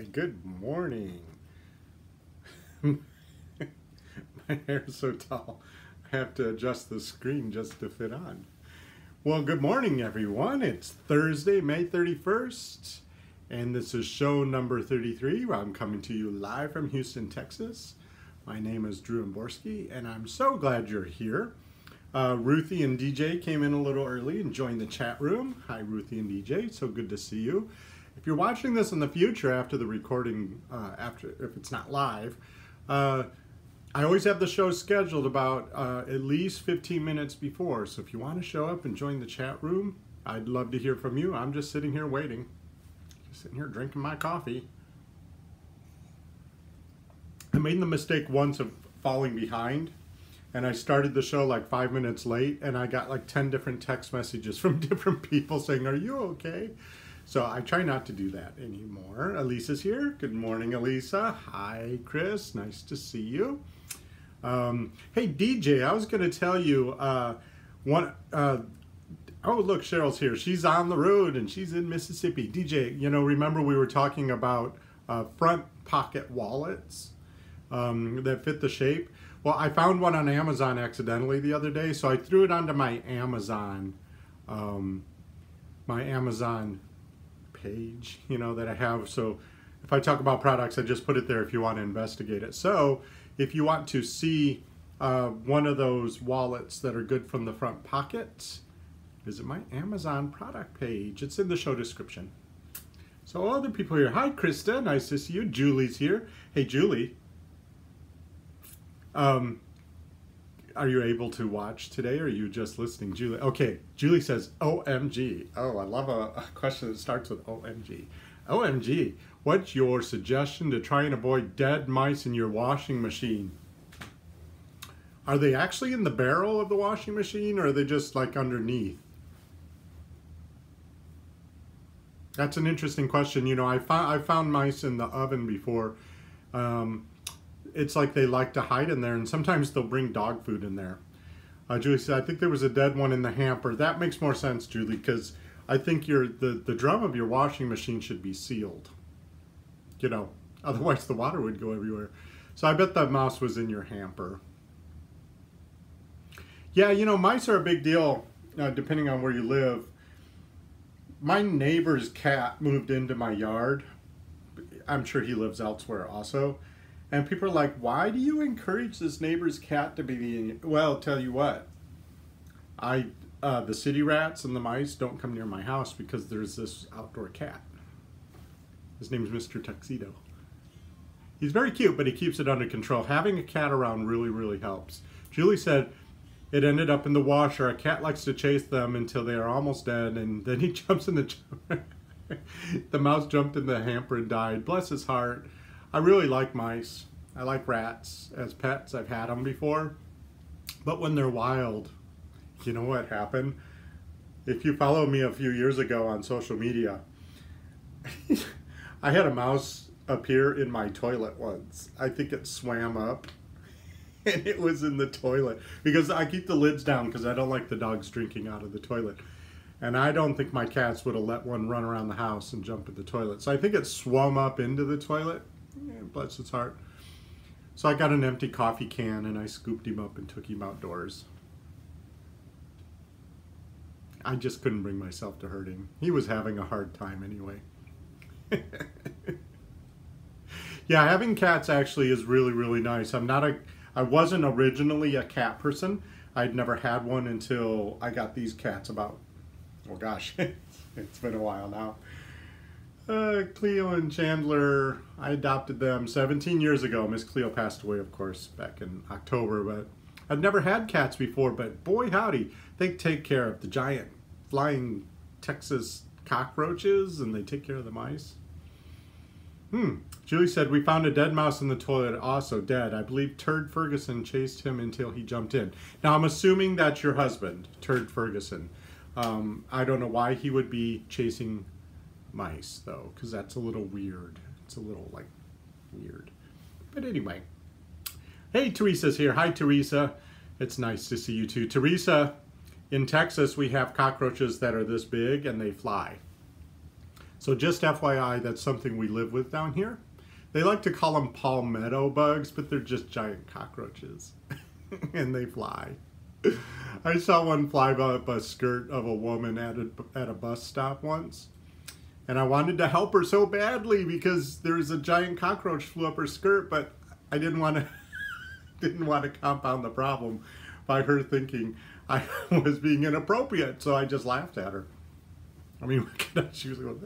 Hi, good morning. My hair is so tall, I have to adjust the screen just to fit on. Well, good morning, everyone. It's Thursday, May 31st, and this is show number 33. I'm coming to you live from Houston, Texas. My name is Drew Imborski, and I'm so glad you're here. Ruthie and DJ came in a little early and joined the chat room. Hi, Ruthie and DJ. So good to see you. If you're watching this in the future after the recording, if it's not live, I always have the show scheduled about at least 15 minutes before. So if you want to show up and join the chat room, I'd love to hear from you. I'm just sitting here waiting. Just sitting here drinking my coffee. I made the mistake once of falling behind, and I started the show like 5 minutes late, and I got like 10 different text messages from different people saying, "Are you okay?" So I try not to do that anymore. Elisa's here. Good morning, Elisa. Hi, Chris. Nice to see you. Hey, DJ, I was going to tell you oh, look, Cheryl's here. She's on the road and she's in Mississippi. DJ, you know, remember we were talking about front pocket wallets that fit the shape? Well, I found one on Amazon accidentally the other day, so I threw it onto my Amazon page, you know, that I have. So if I talk about products, I just put it there if you want to investigate it. So if you want to see one of those wallets that are good from the front pocket, visit my Amazon product page. It's in the show description. So other people here. Hi, Krista. Nice to see you. Julie's here. Hey, Julie. Are you able to watch today, or are you just listening? Julie, okay. Julie says, OMG. Oh, I love a question that starts with OMG. OMG, what's your suggestion to try and avoid dead mice in your washing machine? Are they actually in the barrel of the washing machine, or are they just like underneath? That's an interesting question. You know, I found mice in the oven before. It's like they like to hide in there, and sometimes they'll bring dog food in there. Julie said, I think there was a dead one in the hamper. That makes more sense, Julie, because I think the drum of your washing machine should be sealed. You know, otherwise the water would go everywhere. So I bet that mouse was in your hamper. Yeah, you know, mice are a big deal depending on where you live. My neighbor's cat moved into my yard. I'm sure he lives elsewhere also. And people are like, why do you encourage this neighbor's cat to be well, I'll tell you what. The city rats and the mice don't come near my house because there's this outdoor cat. His name's Mr. Tuxedo. He's very cute, but he keeps it under control. Having a cat around really, really helps. Julie said it ended up in the washer. A cat likes to chase them until they are almost dead, and then he jumps in the the mouse jumped in the hamper and died. Bless his heart. I really like mice. I like rats as pets. I've had them before. But when they're wild, you know what happened? If you follow me a few years ago on social media, I had a mouse appear in my toilet once. I think it swam up and it was in the toilet because I keep the lids down because I don't like the dogs drinking out of the toilet. And I don't think my cats would have let one run around the house and jump in the toilet. So I think it swum up into the toilet. Yeah, bless his heart. So I got an empty coffee can and I scooped him up and took him outdoors. I just couldn't bring myself to hurt him. He was having a hard time anyway. Yeah, having cats actually is really, really nice. I wasn't originally a cat person. I'd never had one until I got these cats about, oh gosh, it's been a while now. Cleo and Chandler, I adopted them 17 years ago. Miss Cleo passed away, of course, back in October, but I've never had cats before, but boy howdy, they take care of the giant flying Texas cockroaches, and they take care of the mice. Julie said, we found a dead mouse in the toilet, also dead. I believe Turd Ferguson chased him until he jumped in. Now, I'm assuming that's your husband, Turd Ferguson. I don't know why he would be chasing mice though, because that's a little weird. It's a little like weird, but anyway. Hey, Teresa's here. Hi, Teresa. It's nice to see you too. Teresa, in Texas we have cockroaches that are this big and they fly. So just FYI, that's something we live with down here. They like to call them palmetto bugs, but they're just giant cockroaches. And they fly. I saw one fly up a skirt of a woman at a bus stop once. And I wanted to help her so badly because there was a giant cockroach flew up her skirt, but I didn't want to compound the problem by her thinking I was being inappropriate. So I just laughed at her. I mean, she was going,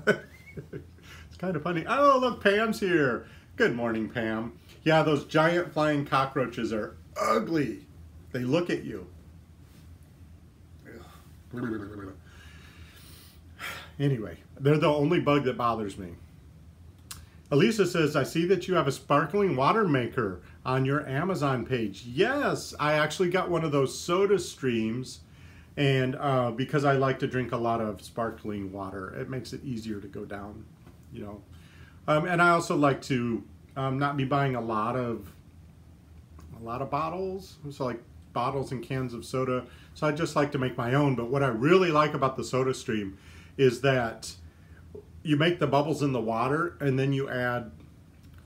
ah. It's kind of funny. Oh, look, Pam's here. Good morning, Pam. Yeah, those giant flying cockroaches are ugly. They look at you. Anyway, they're the only bug that bothers me. Elisa says, I see that you have a sparkling water maker on your Amazon page. Yes, I actually got one of those soda streams, and because I like to drink a lot of sparkling water, it makes it easier to go down, you know. And I also like to not be buying a lot of bottles, so like bottles and cans of soda. So I just like to make my own. But what I really like about the soda stream is that you make the bubbles in the water and then you add,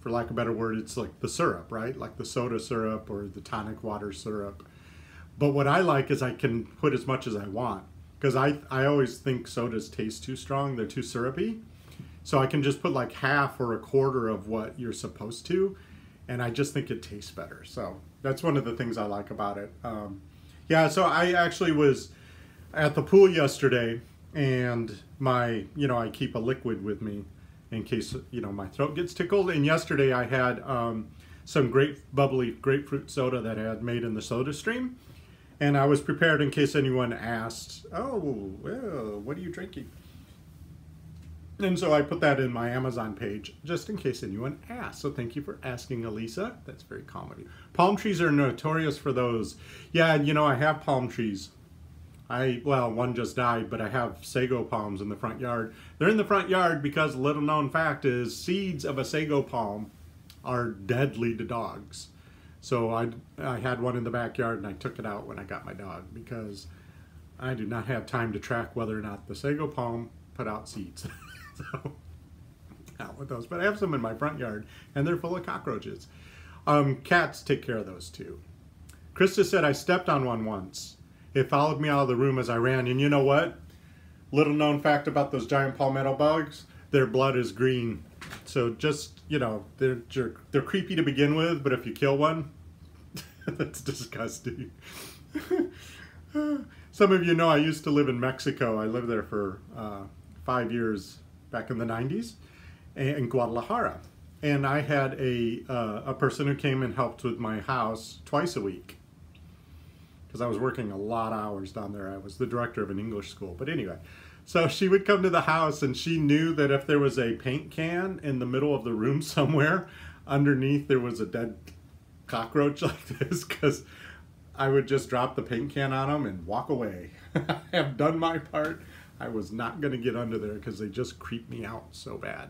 for lack of a better word, it's like the syrup, right? Like the soda syrup or the tonic water syrup. But what I like is I can put as much as I want, because I always think sodas taste too strong. They're too syrupy. So I can just put like half or a quarter of what you're supposed to, and I just think it tastes better. So that's one of the things I like about it. Yeah, so I actually was at the pool yesterday, and I keep a liquid with me in case, my throat gets tickled. And yesterday I had some bubbly grapefruit soda that I had made in the soda stream. And I was prepared in case anyone asked, oh, well, what are you drinking? And so I put that in my Amazon page, just in case anyone asked. So thank you for asking, Elisa. That's very calm of you. Palm trees are notorious for those. Yeah, I have palm trees. Well, one just died, but I have sago palms in the front yard. They're in the front yard because, little known fact is, seeds of a sago palm are deadly to dogs. So I had one in the backyard and I took it out when I got my dog because I do not have time to track whether or not the sago palm put out seeds. So, out with those. But I have some in my front yard, and they're full of cockroaches. Cats take care of those too. Krista said, I stepped on one once. It followed me out of the room as I ran. And you know what? Little known fact about those giant palmetto bugs, their blood is green. So just, they're creepy to begin with, but if you kill one, that's disgusting. Some of you know I used to live in Mexico. I lived there for 5 years back in the 90s in Guadalajara. And I had a person who came and helped with my house twice a week because I was working a lot of hours down there. I was the director of an English school. But anyway, so she would come to the house and she knew that if there was a paint can in the middle of the room somewhere, underneath there was a dead cockroach like this, because I would just drop the paint can on them and walk away. I have done my part. I was not going to get under there because they just creep me out so bad.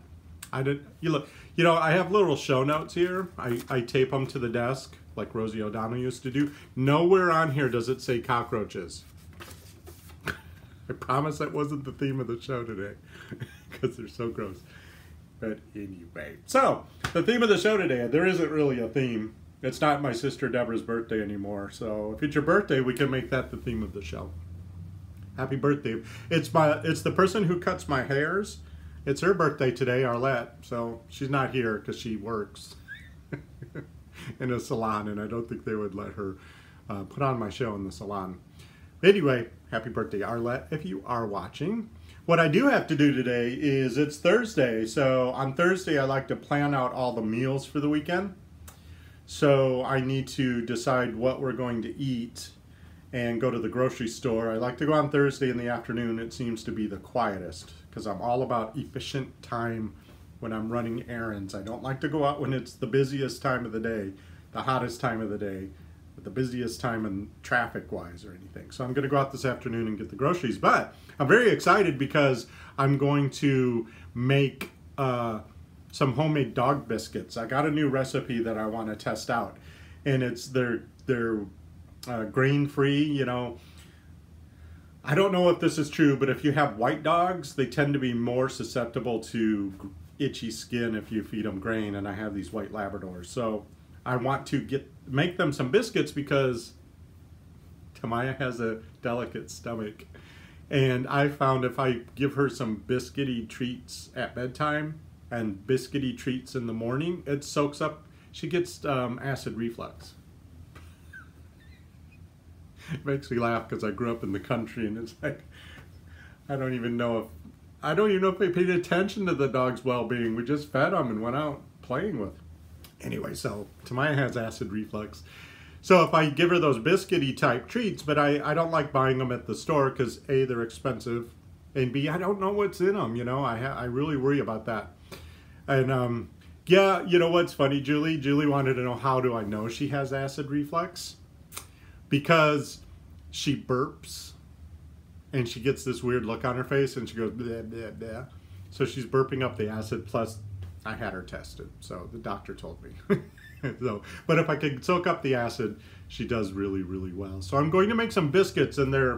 I have little show notes here. I tape them to the desk like Rosie O'Donnell used to do. Nowhere on here does it say cockroaches. I promise that wasn't the theme of the show today because they're so gross. But anyway, so the theme of the show today, there isn't really a theme. It's not my sister Deborah's birthday anymore. So if it's your birthday, we can make that the theme of the show. Happy birthday. It's the person who cuts my hairs. It's her birthday today, Arlette. So she's not here because she works in a salon, and I don't think they would let her put on my show in the salon. Anyway, happy birthday, Arlette, if you are watching. What I do have to do today is it's Thursday. So on Thursday, I like to plan out all the meals for the weekend. So I need to decide what we're going to eat and go to the grocery store. I like to go on Thursday in the afternoon. It seems to be the quietest because I'm all about efficient time when I'm running errands. I don't like to go out when it's the busiest time of the day, the hottest time of the day, the busiest time in traffic-wise or anything. So I'm going to go out this afternoon and get the groceries. But I'm very excited because I'm going to make some homemade dog biscuits. I got a new recipe that I want to test out, and they're grain-free. I don't know if this is true, but if you have white dogs, they tend to be more susceptible to itchy skin if you feed them grain, and I have these white Labradors. So I want to make them some biscuits because Tamaya has a delicate stomach. And I found if I give her some biscuity treats at bedtime and biscuity treats in the morning, it soaks up, she gets acid reflux. It makes me laugh because I grew up in the country, and it's like, I don't even know if they paid attention to the dog's well-being. We just fed them and went out playing with. Anyway, so Tamaya has acid reflux. So if I give her those biscuity type treats, but I don't like buying them at the store because A, they're expensive, and B, I don't know what's in them, you know. I really worry about that. And yeah, you know what's funny, Julie? Julie wanted to know, how do I know she has acid reflux? Because she burps and she gets this weird look on her face and she goes blah, blah, blah. So she's burping up the acid, plus I had her tested, so the doctor told me. So, but if I can soak up the acid, she does really, really well. So I'm going to make some biscuits, and I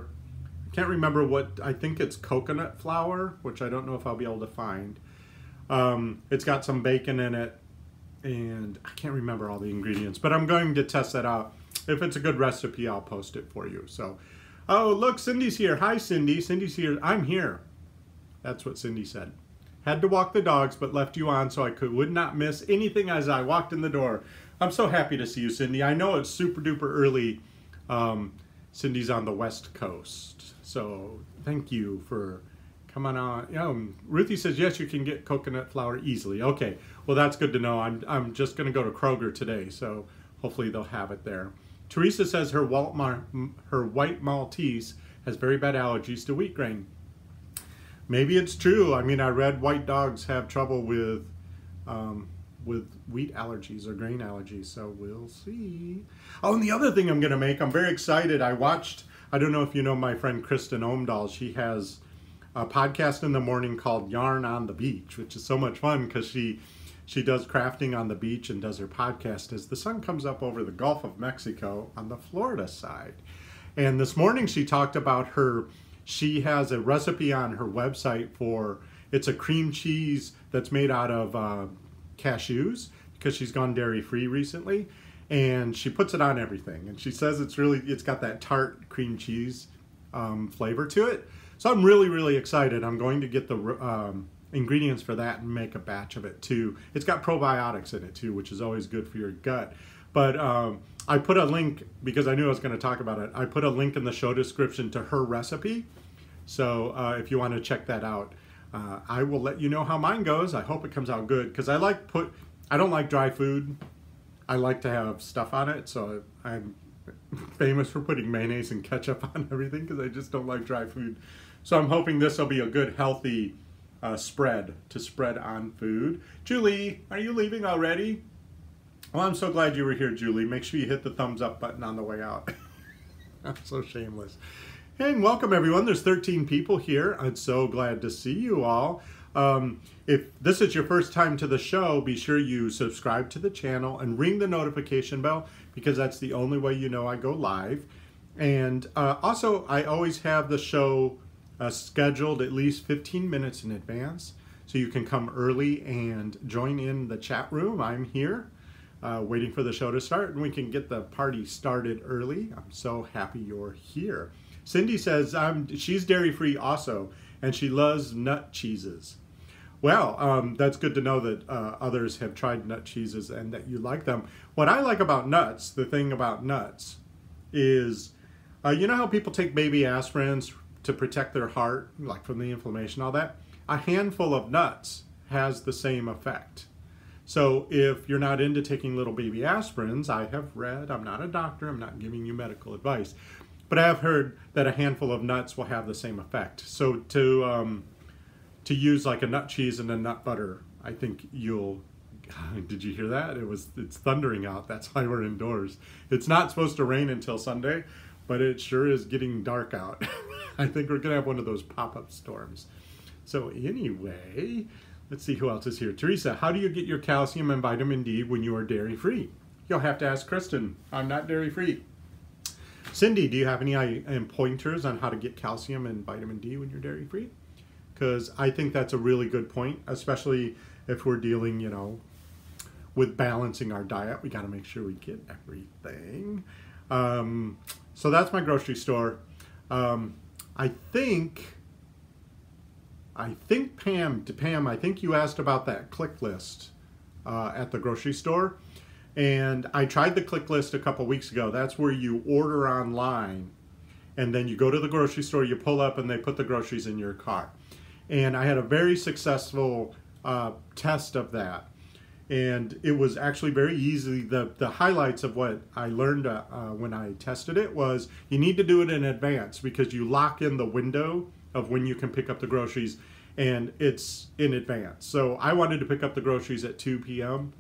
can't remember what, I think it's coconut flour, which I don't know if I'll be able to find. It's got some bacon in it, and I can't remember all the ingredients, but I'm going to test that out. If it's a good recipe, I'll post it for you. So, oh, look, Cindy's here. Hi, Cindy. Cindy's here. I'm here. That's what Cindy said. Had to walk the dogs, but left you on so I would not miss anything as I walked in the door. I'm so happy to see you, Cindy. I know it's super duper early. Cindy's on the West Coast. So thank you for coming on. Ruthie says, yes, you can get coconut flour easily. Okay, well, that's good to know. I'm just going to go to Kroger today, so hopefully they'll have it there. Teresa says her white Maltese has very bad allergies to wheat grain. Maybe it's true. I mean, I read white dogs have trouble with wheat allergies or grain allergies, so we'll see. Oh, and the other thing I'm going to make, I'm very excited. I don't know if you know my friend Kristen Omdahl. She has a podcast in the morning called Yarn on the Beach, which is so much fun because she does crafting on the beach and does her podcast as the sun comes up over the Gulf of Mexico on the Florida side. And this morning she talked about she has a recipe on her website it's a cream cheese that's made out of cashews, because she's gone dairy-free recently, and she puts it on everything. And she says it's got that tart cream cheese flavor to it. So I'm really, really excited. I'm going to get the ingredients for that and make a batch of it too. It's got probiotics in it too, which is always good for your gut. But I put a link, because I knew I was going to talk about it, I put a link in the show description to her recipe. So if you want to check that out, I will let you know how mine goes. I hope it comes out good, because I don't like dry food. I like to have stuff on it, so I'm famous for putting mayonnaise and ketchup on everything, because I just don't like dry food. So I'm hoping this will be a good, healthy spread to spread on food. Julie, are you leaving already? Well, I'm so glad you were here, Julie. Make sure you hit the thumbs up button on the way out. I'm so shameless. And welcome, everyone. There's 13 people here. I'm so glad to see you all. If this is your first time to the show, be sure you subscribe to the channel and ring the notification bell, because that's the only way you know I go live. And also, I always have the show scheduled at least 15 minutes in advance, so you can come early and join in the chat room. I'm here waiting for the show to start, and we can get the party started early. I'm so happy you're here. Cindy says she's dairy-free also, and she loves nut cheeses. Well, that's good to know that others have tried nut cheeses and that you like them. What I like about nuts, the thing about nuts, is you know how people take baby aspirins to protect their heart, like from the inflammation, all that? A handful of nuts has the same effect. So if you're not into taking little baby aspirins, I have read, I'm not a doctor, I'm not giving you medical advice, but I have heard that a handful of nuts will have the same effect. So to use like a nut cheese and a nut butter, I think you'll, did you hear that? It's thundering out. That's why we're indoors. It's not supposed to rain until Sunday, but it sure is getting dark out. I think we're gonna have one of those pop-up storms. So anyway, let's see who else is here. Teresa, how do you get your calcium and vitamin D when you are dairy-free? You'll have to ask Kristen. I'm not dairy-free. Cindy, do you have any pointers on how to get calcium and vitamin D when you're dairy free? Because I think that's a really good point, especially if we're dealing, you know, with balancing our diet. We got to make sure we get everything. So that's my grocery store. I think Pam, I think you asked about that click list at the grocery store. And I tried the click list a couple weeks ago. That's where you order online and then you go to the grocery store, you pull up and they put the groceries in your car. And I had a very successful test of that. And it was actually very easy. The highlights of what I learned when I tested it was you need to do it in advance because you lock in the window of when you can pick up the groceries, and it's in advance. So I wanted to pick up the groceries at 2 p.m.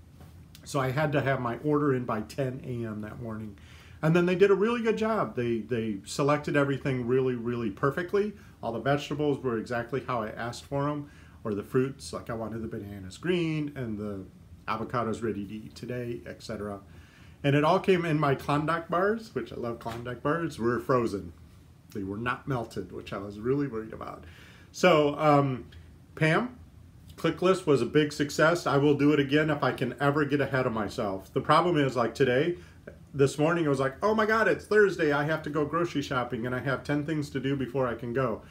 So I had to have my order in by 10 a.m. that morning. And then they did a really good job. They selected everything really, really perfectly. All the vegetables were exactly how I asked for them, or the fruits, like I wanted the bananas green and the avocados ready to eat today, etc. And it all came in my Klondike bars, which I love. Klondike bars were frozen. They were not melted, which I was really worried about. So Pam, click list was a big success. I will do it again if I can ever get ahead of myself. The problem is, like today, this morning I was like, oh my God, it's Thursday. I have to go grocery shopping and I have 10 things to do before I can go.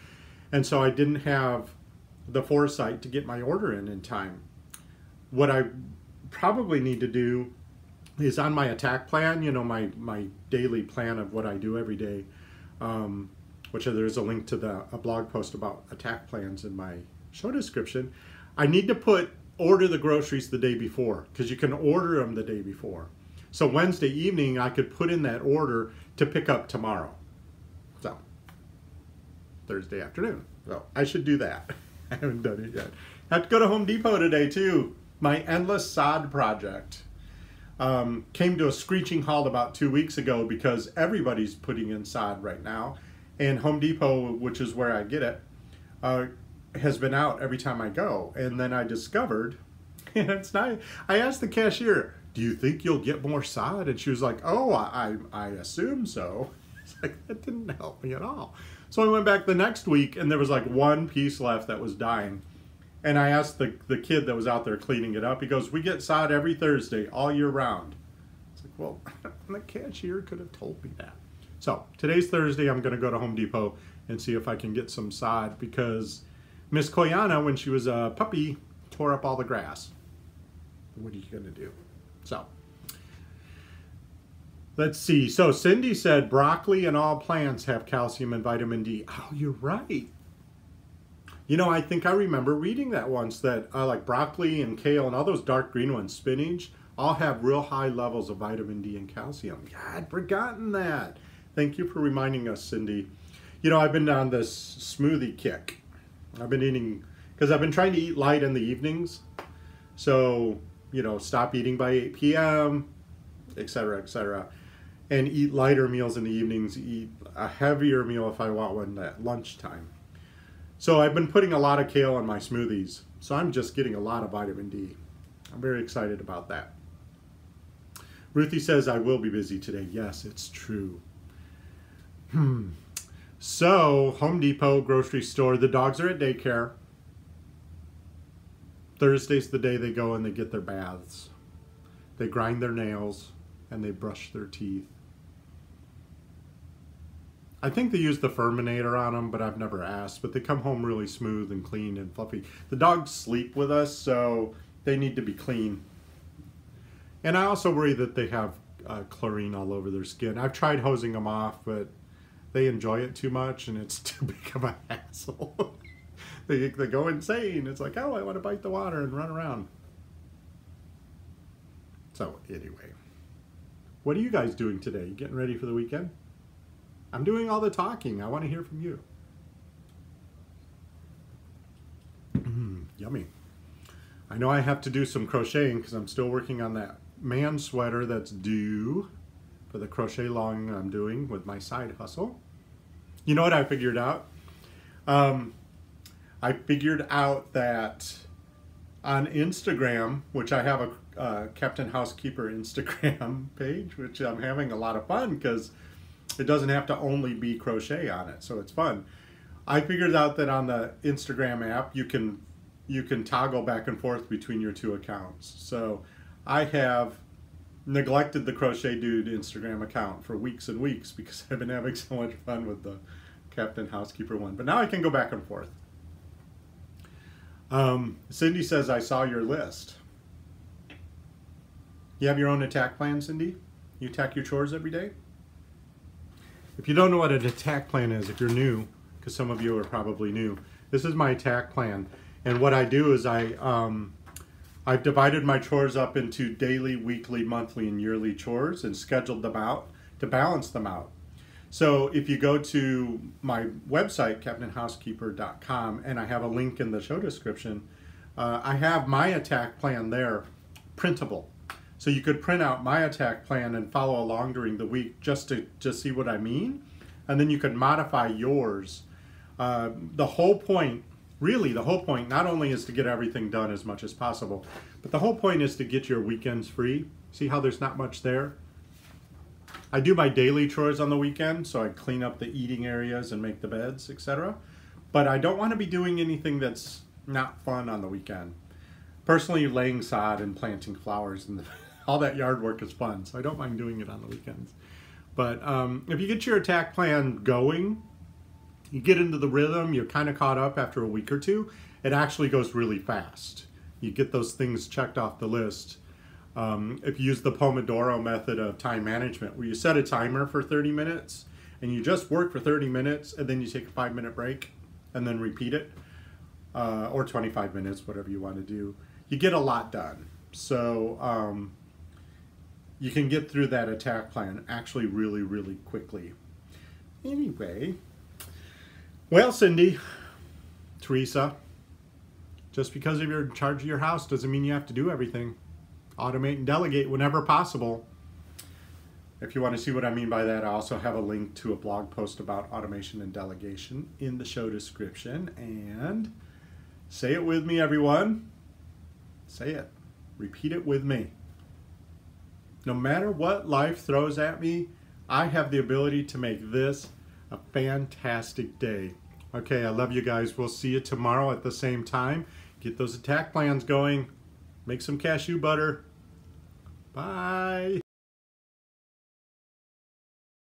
And so I didn't have the foresight to get my order in time. What I probably need to do is on my attack plan, you know, my daily plan of what I do every day, which there's a link to a blog post about attack plans in my show description. I need to order the groceries the day before, because you can order them the day before. So Wednesday evening, I could put in that order to pick up tomorrow. So Thursday afternoon. So I should do that. I haven't done it yet. I have to go to Home Depot today too. My endless sod project came to a screeching halt about 2 weeks ago because everybody's putting in sod right now. And Home Depot, which is where I get it, has been out every time I go. And then I discovered, and it's nice, I asked the cashier, do you think you'll get more sod? And she was like, oh, I assume so. It's like, that didn't help me at all. So I went back the next week and there was like one piece left that was dying. And I asked the kid that was out there cleaning it up, he goes, we get sod every Thursday all year round. It's like, well, the cashier could have told me that. So today's Thursday, I'm gonna go to Home Depot and see if I can get some sod because Miss Koyana, when she was a puppy, tore up all the grass. What are you gonna do? So, let's see. So Cindy said broccoli and all plants have calcium and vitamin D. Oh, you're right. You know, I think I remember reading that once, that like broccoli and kale and all those dark green ones, spinach, all have real high levels of vitamin D and calcium. Yeah, I'd forgotten that. Thank you for reminding us, Cindy. You know, I've been on this smoothie kick. I've been eating, because I've been trying to eat light in the evenings. So, you know, stop eating by 8 p.m., etc., and eat lighter meals in the evenings, eat a heavier meal if I want one at lunchtime. So I've been putting a lot of kale in my smoothies, so I'm just getting a lot of vitamin D. I'm very excited about that. Ruthie says, I will be busy today. Yes, it's true. So, Home Depot, grocery store, the dogs are at daycare. Thursday's the day they go and they get their baths. They grind their nails and they brush their teeth. I think they use the Furminator on them, but I've never asked. But they come home really smooth and clean and fluffy. The dogs sleep with us, so they need to be clean. And I also worry that they have chlorine all over their skin. I've tried hosing them off, but they enjoy it too much and it's too big of a hassle. They go insane. It's like, oh, I want to bite the water and run around. So anyway, what are you guys doing today? You getting ready for the weekend? I'm doing all the talking. I want to hear from you. Yummy. I know I have to do some crocheting because I'm still working on that man sweater that's due for the crochet long I'm doing with my side hustle. You know what I figured out? I figured out that on Instagram, which I have a Captain Housekeeper Instagram page, which I'm having a lot of fun because It doesn't have to only be crochet on it, so it's fun. I figured out that on the Instagram app you can toggle back and forth between your two accounts. So I have neglected the Crochet Dude Instagram account for weeks and weeks because I've been having so much fun with the Captain Housekeeper one. But now I can go back and forth. Cindy says, I saw your list. You have your own attack plan, Cindy? You attack your chores every day? If you don't know what an attack plan is, if you're new, because some of you are probably new, this is my attack plan. And what I do is I've divided my chores up into daily, weekly, monthly, and yearly chores and scheduled them out to balance them out. So if you go to my website, captainhousekeeper.com, and I have a link in the show description, I have my attack plan there, printable. So you could print out my attack plan and follow along during the week just to see what I mean. And then you could modify yours. The whole point, really the whole point, not only is to get everything done as much as possible, but the whole point is to get your weekends free. See how there's not much there? I do my daily chores on the weekend, so I clean up the eating areas and make the beds, etc. But I don't want to be doing anything that's not fun on the weekend. Personally, laying sod and planting flowers and all that yard work is fun, so I don't mind doing it on the weekends. But if you get your attack plan going, you get into the rhythm, you're kind of caught up after a week or two, it actually goes really fast. You get those things checked off the list. If you use the Pomodoro method of time management, where you set a timer for 30 minutes and you just work for 30 minutes and then you take a 5-minute break and then repeat it, or 25 minutes, whatever you want to do, you get a lot done. So you can get through that attack plan actually really, really quickly. Anyway, well, Cindy, Teresa, just because you're in charge of your house doesn't mean you have to do everything. Automate and delegate whenever possible. If you want to see what I mean by that, I also have a link to a blog post about automation and delegation in the show description. And say it with me, everyone. Say it. Repeat it with me. No matter what life throws at me, I have the ability to make this a fantastic day. Okay, I love you guys. We'll see you tomorrow at the same time. Get those attack plans going. Make some cashew butter. Bye.